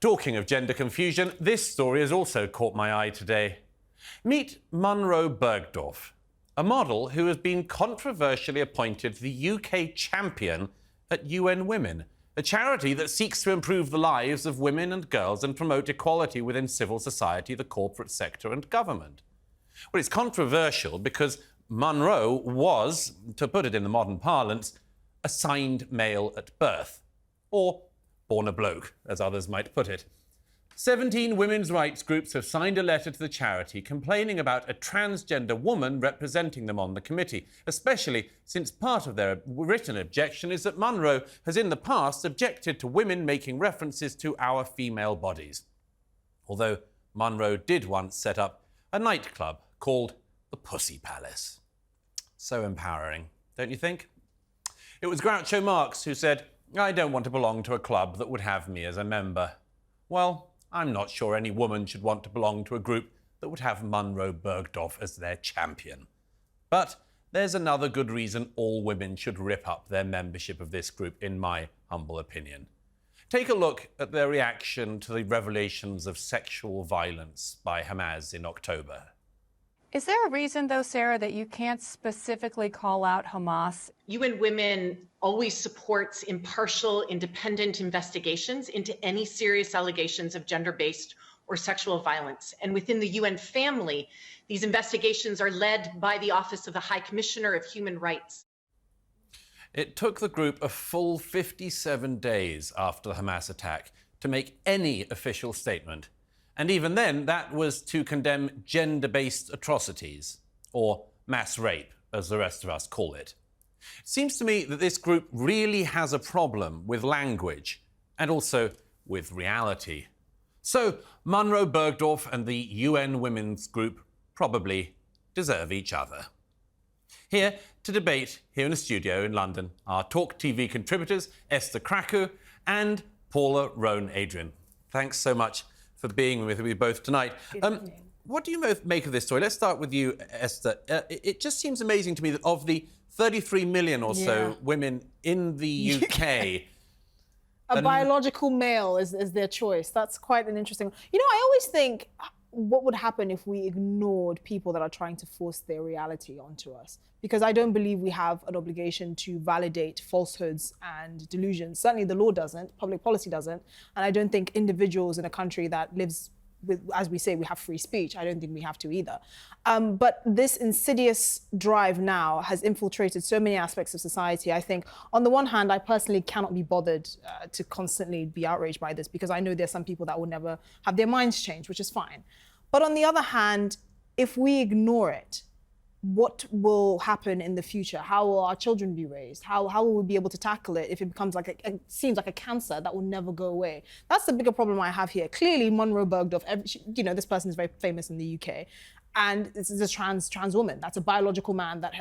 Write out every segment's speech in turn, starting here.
Talking of gender confusion, this story has also caught my eye today. Meet Munroe Bergdorf, a model who has been controversially appointed the UK champion at UN Women, a charity that seeks to improve the lives of women and girls and promote equality within civil society, the corporate sector and government. Well, it's controversial because Munroe was, to put it in the modern parlance, assigned male at birth, or born a bloke, as others might put it. 17 women's rights groups have signed a letter to the charity complaining about a transgender woman representing them on the committee, especially since part of their written objection is that Munroe has in the past objected to women making references to our female bodies. Although Munroe did once set up a nightclub called the Pussy Palace. So empowering, don't you think? It was Groucho Marx who said, "I don't want to belong to a club that would have me as a member." Well, I'm not sure any woman should want to belong to a group that would have Munroe Bergdorf as their champion. But there's another good reason all women should rip up their membership of this group, in my humble opinion. Take a look at their reaction to the revelations of sexual violence by Hamas in October. Is there a reason, though, Sarah, that you can't specifically call out Hamas? UN Women always supports impartial, independent investigations into any serious allegations of gender-based or sexual violence. And within the UN family, these investigations are led by the Office of the High Commissioner of Human Rights. It took the group a full 57 days after the Hamas attack to make any official statement. And even then, that was to condemn gender-based atrocities, or mass rape, as the rest of us call it. It seems to me that this group really has a problem with language and also with reality. So Munroe Bergdorf and the UN Women's Group probably deserve each other. Here to debate, here in the studio in London, are TalkTV contributors Esther Krakue and Paula Roan-Adrian. Thanks so much for being with me both tonight. What do you make of this story? Let's start with you, Esther. It just seems amazing to me that of the 33 million or so women in the UK... a biological male is their choice. That's quite an interesting... You know, I always think, what would happen if we ignored people that are trying to force their reality onto us? Because I don't believe we have an obligation to validate falsehoods and delusions. Certainly the law doesn't, public policy doesn't, and I don't think individuals in a country that lives with, as we say, we have free speech, I don't think we have to either. But this insidious drive now has infiltrated so many aspects of society. I think, on the one hand, I personally cannot be bothered to constantly be outraged by this because I know there's some people that will never have their minds changed, which is fine. But on the other hand, if we ignore it, what will happen in the future? How will our children be raised? How will we be able to tackle it if it becomes like it seems like a cancer that will never go away? That's the bigger problem I have here. Clearly, Munroe Bergdorf, you know, this person is very famous in the UK, and this is a trans woman. That's a biological man that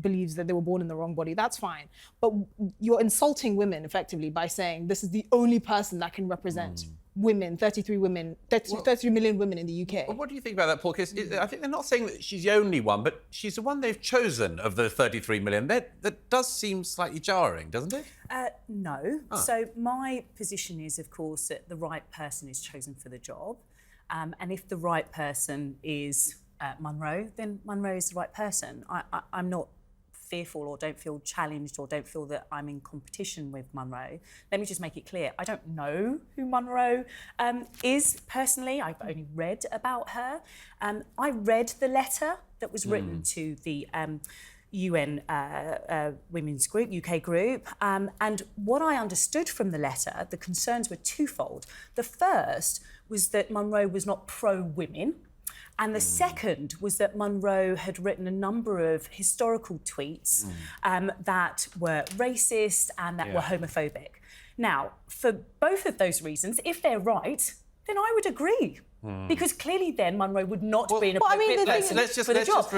believes that they were born in the wrong body. That's fine. But you're insulting women effectively by saying this is the only person that can represent women, 33 million women in the UK. Well, what do you think about that, Paul? Because I think they're not saying that she's the only one, but she's the one they've chosen of the 33 million. That does seem slightly jarring, doesn't it? No. So my position is, of course, that the right person is chosen for the job. And if the right person is Munroe, then Munroe is the right person. I'm not fearful or don't feel challenged or don't feel that I'm in competition with Munroe. Let me just make it clear, I don't know who Munroe is personally. I've only read about her. I read the letter that was written to the UN Women's Group, UK group, and what I understood from the letter, the concerns were twofold. The first was that Munroe was not pro-women, and the second was that Munroe had written a number of historical tweets that were racist and that were homophobic. Now, for both of those reasons, if they're right, then I would agree. Because clearly then Munroe would not be an appropriate person for the job.